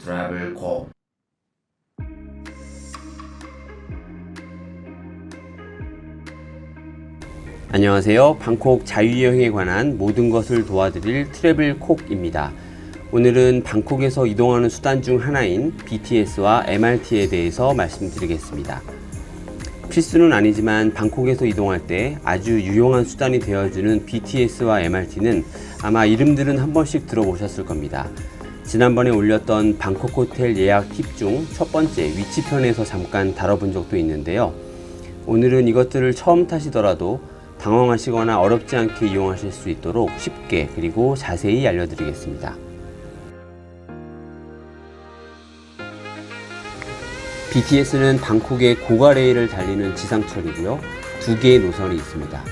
트래블콕. 안녕하세요. 방콕 자유여행에 관한 모든 것을 도와드릴 트래블콕입니다. 오늘은 방콕에서 이동하는 수단 중 하나인 BTS와 MRT에 대해서 말씀드리겠습니다. 필수는 아니지만 방콕에서 이동할 때 아주 유용한 수단이 되어주는 BTS와 MRT는 아마 이름들은 한 번씩 들어보셨을 겁니다. 지난번에 올렸던 방콕 호텔 예약 팁 중 첫 번째 위치편에서 잠깐 다뤄본 적도 있는데요. 오늘은 이것들을 처음 타시더라도 당황하시거나 어렵지 않게 이용하실 수 있도록 쉽게 그리고 자세히 알려드리겠습니다. BTS는 방콕의 고가레일을 달리는 지상철이고요. 두 개의 노선이 있습니다.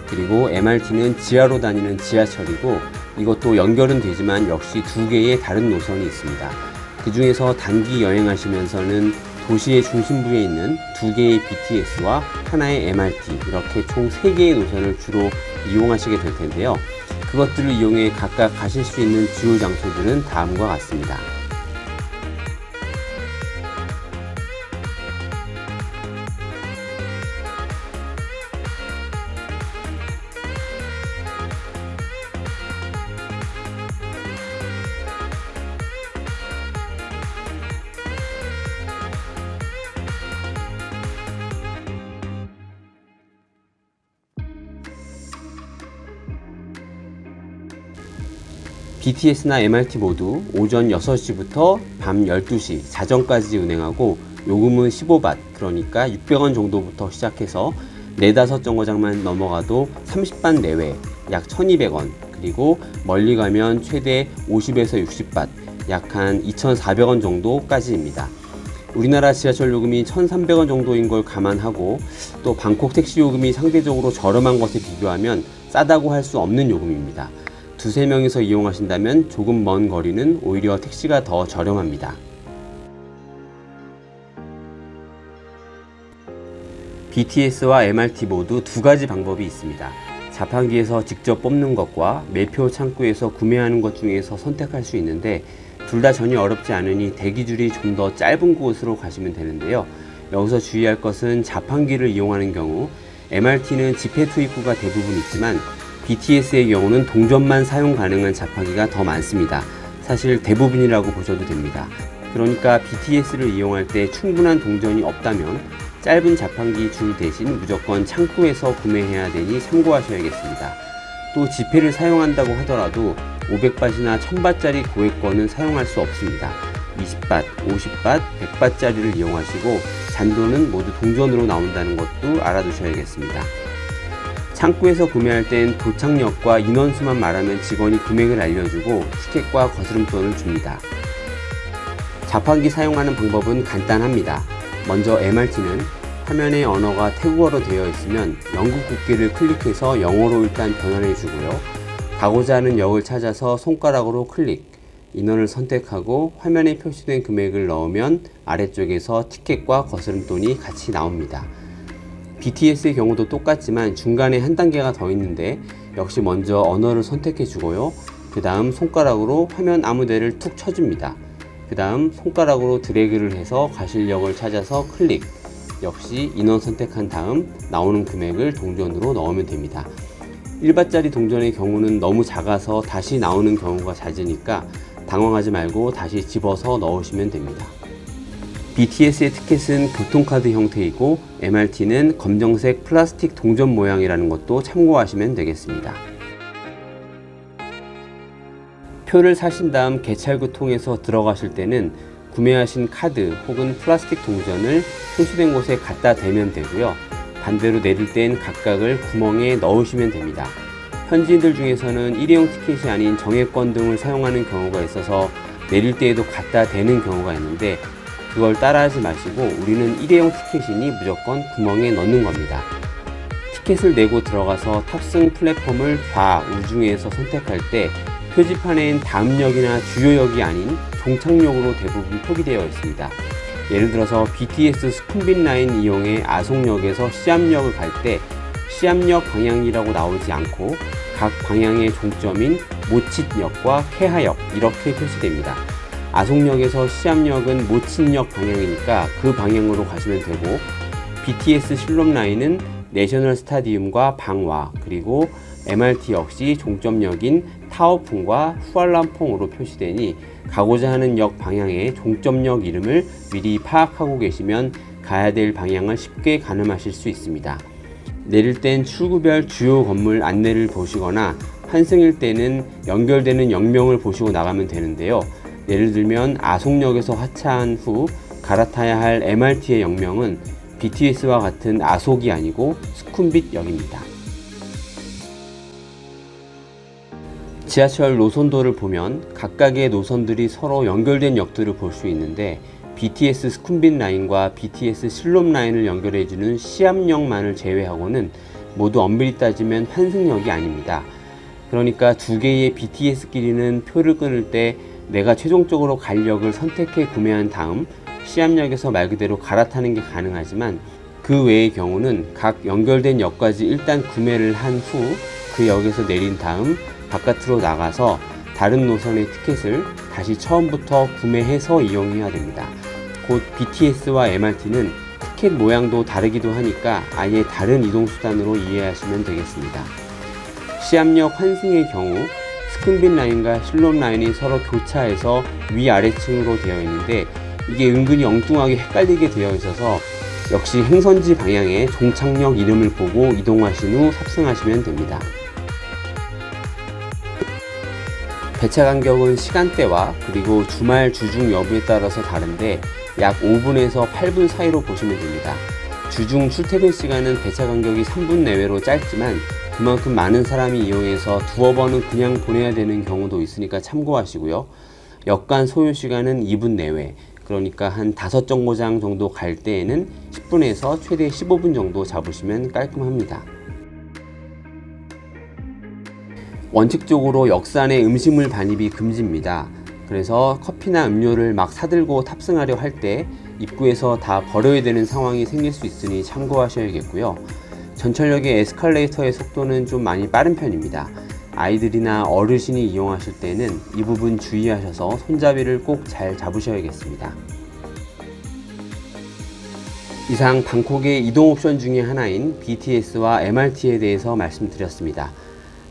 그리고 MRT는 지하로 다니는 지하철이고 이것도 연결은 되지만 역시 두 개의 다른 노선이 있습니다. 그 중에서 단기 여행하시면서는 도시의 중심부에 있는 두 개의 BTS와 하나의 MRT 이렇게 총 3개의 노선을 주로 이용하시게 될 텐데요. 그것들을 이용해 각각 가실 수 있는 주요 장소들은 다음과 같습니다. BTS나 MRT 모두 오전 6시부터 밤 12시 자정까지 운행하고 요금은 15밭 그러니까 600원 정도부터 시작해서 4-5정거장만 넘어가도 30밭 내외 약 1200원 그리고 멀리 가면 최대 50에서 60밭 약 한 2400원 정도까지입니다. 우리나라 지하철 요금이 1300원 정도인 걸 감안하고 또 방콕 택시 요금이 상대적으로 저렴한 것에 비교하면 싸다고 할 수 없는 요금입니다. 2-3명이서 이용하신다면 조금 먼 거리는 오히려 택시가 더 저렴합니다. BTS와 MRT 모두 두 가지 방법이 있습니다. 자판기에서 직접 뽑는 것과 매표 창구에서 구매하는 것 중에서 선택할 수 있는데 둘 다 전혀 어렵지 않으니 대기줄이 좀 더 짧은 곳으로 가시면 되는데요. 여기서 주의할 것은 자판기를 이용하는 경우 MRT는 지폐 투입구가 대부분 있지만 BTS의 경우는 동전만 사용 가능한 자판기가 더 많습니다. 사실 대부분이라고 보셔도 됩니다. 그러니까 BTS를 이용할 때 충분한 동전이 없다면 짧은 자판기 줄 대신 무조건 창구에서 구매해야 되니 참고하셔야겠습니다. 또 지폐를 사용한다고 하더라도 500밭이나 1000밭짜리 고액권은 사용할 수 없습니다. 20밭, 50밭, 100밭짜리를 이용하시고 잔돈은 모두 동전으로 나온다는 것도 알아두셔야겠습니다. 창구에서 구매할 땐 도착역과 인원수만 말하면 직원이 금액을 알려주고 티켓과 거스름돈을 줍니다. 자판기 사용하는 방법은 간단합니다. 먼저 MRT는 화면에 언어가 태국어로 되어 있으면 영국 국기를 클릭해서 영어로 일단 변환해 주고요. 가고자 하는 역을 찾아서 손가락으로 클릭, 인원을 선택하고 화면에 표시된 금액을 넣으면 아래쪽에서 티켓과 거스름돈이 같이 나옵니다. BTS의 경우도 똑같지만 중간에 한 단계가 더 있는데 역시 먼저 언어를 선택해 주고요. 그 다음 손가락으로 화면 아무 데를 툭 쳐줍니다. 그 다음 손가락으로 드래그를 해서 가실 역을 찾아서 클릭. 역시 인원 선택한 다음 나오는 금액을 동전으로 넣으면 됩니다. 1밭짜리 동전의 경우는 너무 작아서 다시 나오는 경우가 잦으니까 당황하지 말고 다시 집어서 넣으시면 됩니다. BTS의 티켓은 교통카드 형태이고 MRT는 검정색 플라스틱 동전 모양이라는 것도 참고하시면 되겠습니다. 표를 사신 다음 개찰구 통해서 들어가실 때는 구매하신 카드 혹은 플라스틱 동전을 표시된 곳에 갖다 대면 되고요. 반대로 내릴 땐 각각을 구멍에 넣으시면 됩니다. 현지인들 중에서는 일회용 티켓이 아닌 정액권 등을 사용하는 경우가 있어서 내릴 때에도 갖다 대는 경우가 있는데 그걸 따라하지 마시고 우리는 일회용 티켓이니 무조건 구멍에 넣는 겁니다. 티켓을 내고 들어가서 탑승 플랫폼을 좌우중에서 선택할 때 표지판엔 다음역이나 주요역이 아닌 종착역으로 대부분 표기되어 있습니다. 예를 들어서 BTS 스쿰빈 라인 이용해 아송역에서 시암역을 갈 때 시암역 방향이라고 나오지 않고 각 방향의 종점인 모칫역과 케하역 이렇게 표시됩니다. 아송역에서 시암역은 모친역 방향이니까 그 방향으로 가시면 되고, BTS 실롬 라인은 내셔널 스타디움과 방화, 그리고 MRT 역시 종점역인 타오풍과 후알람퐁으로 표시되니 가고자 하는 역 방향의 종점역 이름을 미리 파악하고 계시면 가야 될 방향을 쉽게 가늠하실 수 있습니다. 내릴 땐 출구별 주요 건물 안내를 보시거나 환승일 때는 연결되는 역명을 보시고 나가면 되는데요. 예를 들면 아송역에서 하차한 후 갈아타야 할 MRT의 역명은 BTS와 같은 아속이 아니고 수쿰빗역입니다. 지하철 노선도를 보면 각각의 노선들이 서로 연결된 역들을 볼 수 있는데, BTS 수쿰빗 라인과 BTS 실롬 라인을 연결해주는 시암역만을 제외하고는 모두 엄밀히 따지면 환승역이 아닙니다. 그러니까 두 개의 BTS끼리는 표를 끊을 때 내가 최종적으로 갈 역을 선택해 구매한 다음 시암역에서 말 그대로 갈아타는 게 가능하지만, 그 외의 경우는 각 연결된 역까지 일단 구매를 한 후 그 역에서 내린 다음 바깥으로 나가서 다른 노선의 티켓을 다시 처음부터 구매해서 이용해야 됩니다. 곧 BTS와 MRT는 티켓 모양도 다르기도 하니까 아예 다른 이동수단으로 이해하시면 되겠습니다. 시암역 환승의 경우 수쿰빗 라인과 실롬 라인이 서로 교차해서 위아래층으로 되어 있는데, 이게 은근히 엉뚱하게 헷갈리게 되어 있어서 역시 행선지 방향의 종착역 이름을 보고 이동하신 후 탑승하시면 됩니다. 배차 간격은 시간대와 그리고 주말 주중 여부에 따라서 다른데 약 5분에서 8분 사이로 보시면 됩니다. 주중 출퇴근 시간은 배차 간격이 3분 내외로 짧지만 그만큼 많은 사람이 이용해서 두어 번은 그냥 보내야 되는 경우도 있으니까 참고하시고요. 역간 소요 시간은 2분 내외, 그러니까 한 5정거장 정도 갈 때에는 10분에서 최대 15분 정도 잡으시면 깔끔합니다. 원칙적으로 역산에 음식물 반입이 금지입니다. 그래서 커피나 음료를 막 사들고 탑승하려 할 때 입구에서 다 버려야 되는 상황이 생길 수 있으니 참고하셔야겠고요. 전철역의 에스컬레이터의 속도는 좀 많이 빠른 편입니다. 아이들이나 어르신이 이용하실 때는 이 부분 주의하셔서 손잡이를 꼭 잘 잡으셔야겠습니다. 이상 방콕의 이동 옵션 중에 하나인 BTS와 MRT에 대해서 말씀드렸습니다.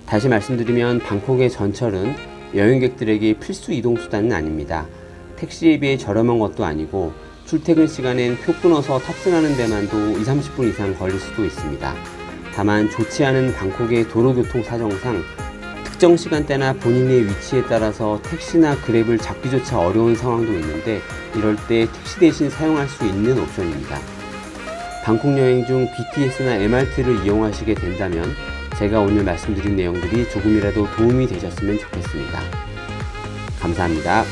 다시 말씀드리면 방콕의 전철은 여행객들에게 필수 이동수단은 아닙니다. 택시에 비해 저렴한 것도 아니고 출퇴근 시간엔 표 끊어서 탑승하는 데만도 20-30분 이상 걸릴 수도 있습니다. 다만 좋지 않은 방콕의 도로교통 사정상 특정 시간대나 본인의 위치에 따라서 택시나 그랩을 잡기조차 어려운 상황도 있는데, 이럴 때 택시 대신 사용할 수 있는 옵션입니다. 방콕 여행 중 BTS나 MRT를 이용하시게 된다면 제가 오늘 말씀드린 내용들이 조금이라도 도움이 되셨으면 좋겠습니다. 감사합니다.